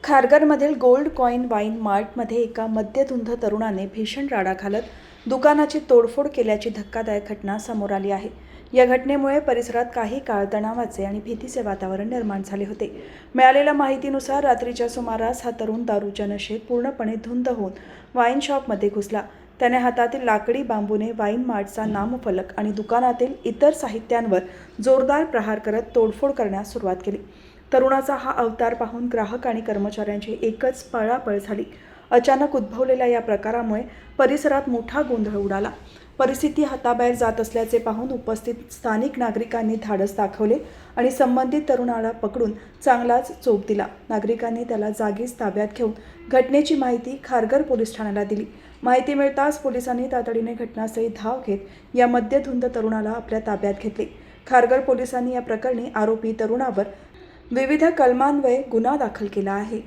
खारघरमधील gold coin wine मार्टमध्ये एका मद्यधुंद तरुणाने भीषण राडा घालत दुकानाची तोडफोड केल्याची धक्कादायक घटना समोर आली आहे। या घटनेमुळे परिसरात काही काळ तणावाचे आणि भीतीचे वातावरण निर्माण झाले होते। मिळालेल्या माहितीनुसार रात्रीच्या सुमारास हा तरुण दारूच्या नशेत पूर्णपणे धुंद होऊन वाईन शॉपमध्ये घुसला। त्याने हातातील लाकडी बांबूने वाईन मार्टचा नामफलक आणि दुकानातील इतर साहित्यांवर जोरदार प्रहार करत तोडफोड करण्यास सुरुवात केली। तरुणाचा हा अवतार पाहून ग्राहक आणि कर्मचाऱ्यांची एकच पळापळ झाली। अचानक उद्भवलेल्या या प्रकारामुळे परिसरात मोठा गोंधळ उडाला। परिस्थिती हाताबाहेर जात असल्याचे पाहून उपस्थित स्थानिक नागरिकांनी धाडस दाखवले आणि संबंधित तरुणाला पकडून चांगलाच चोप दिला। नागरिकांनी त्याला जागीच ताब्यात घेऊन घटनेची माहिती खारघर पोलीस ठाण्याला दिली। माहिती मिळताच पोलिसांनी तातडीने घटनास्थळी धाव घेत या मद्यधुंद तरुणाला आपल्या ताब्यात घेतले। खारघर पोलिसांनी या प्रकरणी आरोपी तरुणावर विविध कलमान्वये गुन्हा दाखल केला आहे।